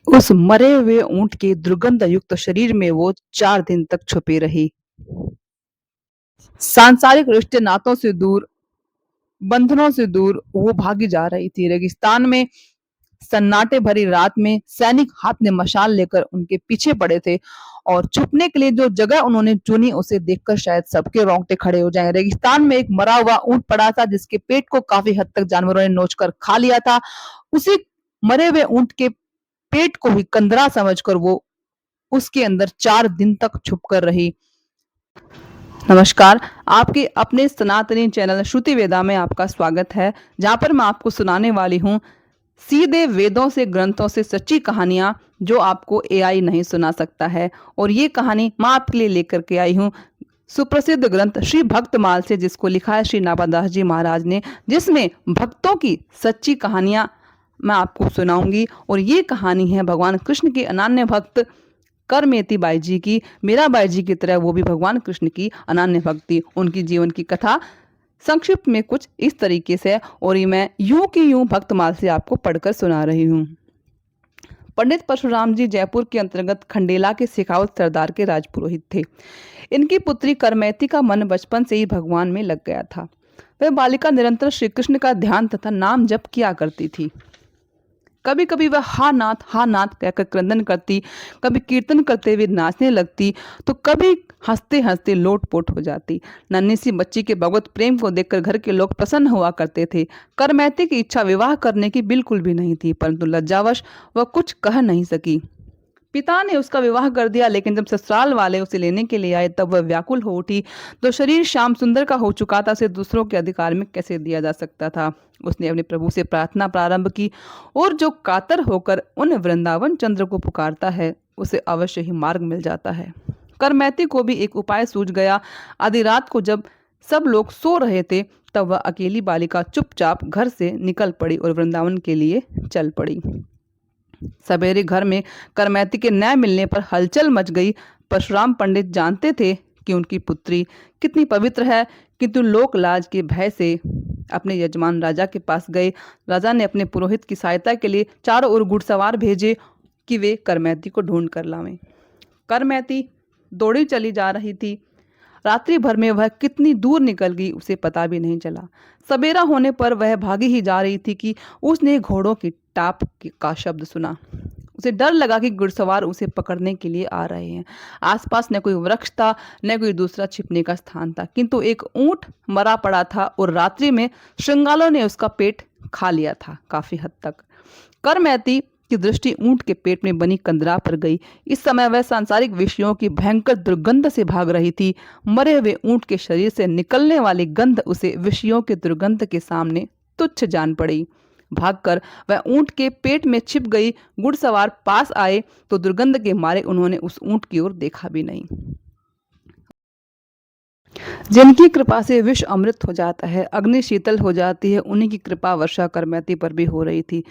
उस मरे हुए ऊंट के दुर्गंध युक्त शरीर में वो 4 दिन तक छुपी रही। सांसारिक रिश्ते नातों से दूर, बंधनों से दूर वो भागी जा रही थी। रेगिस्तान में सन्नाटे भरी रात में सैनिक हाथ में मशाल लेकर उनके पीछे पड़े थे और छुपने के लिए जो जगह उन्होंने चुनी उसे देखकर शायद सबके रोंगटे खड़े हो जाएं। रेगिस्तान में एक मरा हुआ ऊंट पड़ा था जिसके पेट को काफी हद तक जानवरों ने नोचकर खा लिया था। उसी मरे हुए ऊंट के पेट को ही कंदरा समझकर वो उसके अंदर 4 दिन तक छुपकर रही। नमस्कार, आपके अपने सनातनी चैनल श्रुति वेदा में आपका स्वागत है, जहाँ पर मैं आपको सुनाने वाली हूँ सीधे वेदों से, ग्रंथों से सच्ची कहानियां जो आपको एआई नहीं सुना सकता है। और ये कहानी मैं आपके लिए लेकर के आई हूँ सुप्रसिद्ध ग्रंथ श्री भक्तमाल से, जिसको लिखा है श्री नाभादास जी महाराज ने, जिसमें भक्तों की सच्ची कहानियां मैं आपको सुनाऊंगी। और ये कहानी है भगवान कृष्ण के अनन्य भक्त करमेती बाई जी की। मीराबाई जी की तरह वो भी भगवान कृष्ण की अनन्य भक्ति, उनकी जीवन की कथा संक्षिप्त में कुछ इस तरीके से, और ये मैं यूं की यूं भक्तमाल से आपको पढ़कर सुना रही हूँ। पंडित परशुराम जी जयपुर के अंतर्गत खंडेला के शेखावत सरदार के राजपुरोहित थे। इनकी पुत्री करमैती का मन बचपन से ही भगवान में लग गया था। वह बालिका निरंतर श्री कृष्ण का ध्यान तथा नाम जप किया करती थी। कभी कभी वह हा नाथ कहकर क्रंदन करती, कभी कीर्तन करते हुए नाचने लगती, तो कभी हंसते हंसते लोटपोट हो जाती। नन्ही सी बच्ची के भगवत प्रेम को देखकर घर के लोग प्रसन्न हुआ करते थे। करमैती की इच्छा विवाह करने की बिल्कुल भी नहीं थी, परंतु लज्जावश वह कुछ कह नहीं सकी। पिता ने उसका विवाह कर दिया, लेकिन जब ससुराल वाले उसे लेने के लिए आए तब वह व्याकुल हो उठी। तो शरीर श्याम सुंदर का हो चुका था, उसे दूसरों के अधिकार में कैसे दिया जा सकता था। उसने अपने प्रभु से प्रार्थना प्रारंभ की, और जो कातर होकर उन वृंदावन चंद्र को पुकारता है उसे अवश्य ही मार्ग मिल जाता है। करमैती को भी एक उपाय सूझ गया। आधी रात को जब सब लोग सो रहे थे तब वह अकेली बालिका चुपचाप घर से निकल पड़ी और वृंदावन के लिए चल पड़ी। सवेरे घर में करमैती के न मिलने पर हलचल मच गई। परशुराम पंडित जानते थे कि उनकी पुत्री कितनी पवित्र है, किंतु लोक लाज के भय से अपने यजमान राजा के पास गए। राजा ने अपने पुरोहित की सहायता के लिए चारों ओर घुड़सवार भेजे कि वे करमैती को ढूंढ कर लावें। करमैती दौड़ी चली जा रही थी। रात्रि भर में वह कितनी दूर निकल गई उसे पता भी नहीं चला। सवेरा होने पर वह भागी ही जा रही थी कि उसने घोड़ों की टाप का शब्द सुना। उसे डर लगा कि घुड़सवार उसे पकड़ने के लिए आ रहे हैं। आसपास न कोई वृक्ष था, न कोई दूसरा छिपने का स्थान था, किंतु एक ऊंट मरा पड़ा था और रात्रि में श्रृंगालों ने उसका पेट खा लिया था काफी हद तक। करमैती की दृष्टि ऊंट के पेट में बनी कंदरा पर गई। इस समय वह सांसारिक विषयों की भयंकर दुर्गंध से भाग रही थी। मरे हुए ऊंट के शरीर से निकलने वाली गंध उसे विषयों के दुर्गंध के सामने तुच्छ जान पड़ी। भागकर वह ऊंट के पेट में छिप गई। घुड़सवार पास आए तो दुर्गंध के मारे उन्होंने उस ऊंट की ओर देखा भी नहीं। जिनकी कृपा से विष अमृत हो जाता है, अग्नि शीतल हो जाती है, उन्हीं की कृपा वर्षा करमैती पर भी हो रही थी।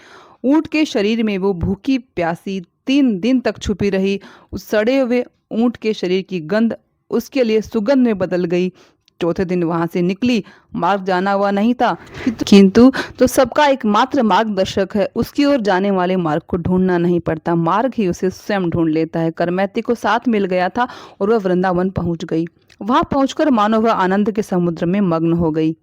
ऊंट के शरीर में वो भूखी प्यासी 3 दिन तक छुपी रही। उस सड़े हुए ऊंट के शरीर की गंध उसके लिए सुगंध में बदल गई। चौथे दिन वहां से निकली। मार्ग जाना हुआ नहीं था, किंतु तो सबका एकमात्र मार्गदर्शक है, उसकी ओर जाने वाले मार्ग को ढूंढना नहीं पड़ता, मार्ग ही उसे स्वयं ढूंढ लेता है। करमैती को साथ मिल गया था और वह वृंदावन पहुंच गई। वहां पहुंचकर मानो वह आनंद के समुद्र में मग्न हो गई।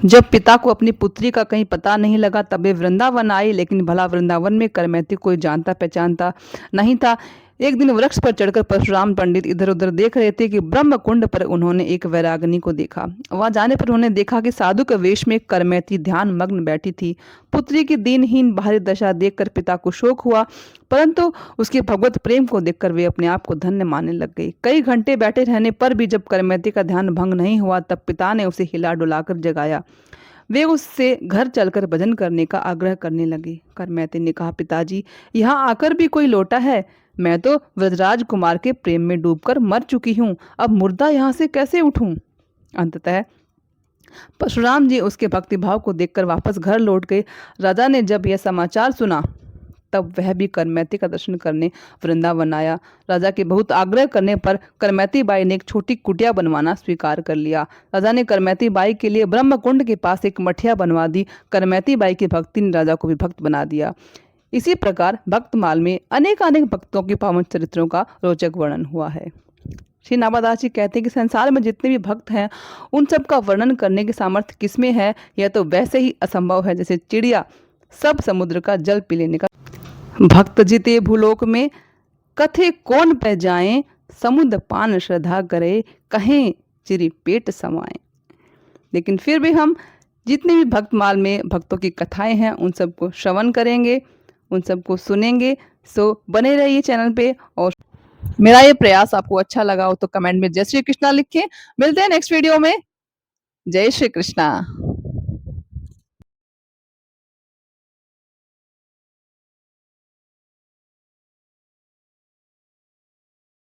जब पिता को अपनी पुत्री का कहीं पता नहीं लगा तब वे वृंदावन आई, लेकिन भला वृंदावन में करमैती कोई जानता पहचानता नहीं था। एक दिन वृक्ष पर चढ़कर परशुराम पंडित इधर उधर देख रहे थे कि ब्रह्म कुंड पर उन्होंने एक वैराग्नी को देखा। वहां जाने पर उन्होंने देखा कि साधु के वेश में करमैती ध्यान मग्न बैठी थी। पुत्री की दीनहीन बाहरी दशा देखकर पिता को शोक हुआ, परंतु उसके भगवत प्रेम को देखकर वे अपने आप को धन्य मानने लग गई। कई घंटे बैठे रहने पर भी जब करमैती का ध्यान भंग नहीं हुआ तब पिता ने उसे हिला डुलाकर जगाया। वे उससे घर चलकर भजन करने का आग्रह करने लगे। करमैती ने कहा, पिताजी, यहाँ आकर भी कोई लौटा है? मैं तो व्रजराज कुमार के प्रेम में डूबकर मर चुकी हूँ, अब मुर्दा यहाँ से कैसे उठूं? अंततः परशुराम जी उसके भक्तिभाव को देखकर वापस घर लौट गए। राजा ने जब यह समाचार सुना तब वह भी करमैती का दर्शन करने वृंदावन आया। राजा के बहुत आग्रह करने पर करमैती बाई ने एक छोटी कुटिया बनवाना स्वीकार कर लिया। राजा ने करमैती बाई के लिए ब्रह्मकुंड के पास एक मठिया बनवा दी। करमैती बाई की भक्ति ने राजा को भी भक्त बना दिया। इसी प्रकार भक्तमाल में अनेकानेक भक्तों के पावन चरित्रों का रोचक वर्णन हुआ है। श्री नाभादास जी कहते हैं कि संसार में जितने भी भक्त हैं उन सब का वर्णन करने की सामर्थ्य किसमें है? यह तो वैसे ही असंभव है जैसे चिड़िया सब समुद्र का जल पी लेने का। भक्त जिते भूलोक में कथे कौन पह जाए, समुद्र पान श्रद्धा करे, कहें चिरी पेट समाए। लेकिन फिर भी हम जितने भी भक्तमाल में भक्तों की कथाएं हैं उन सबको श्रवण करेंगे, उन सबको सुनेंगे। सो बने रहिए चैनल पे। और मेरा ये प्रयास आपको अच्छा लगा हो तो कमेंट में जय श्री कृष्णा लिखें। मिलते हैं नेक्स्ट वीडियो में। जय श्री कृष्णा।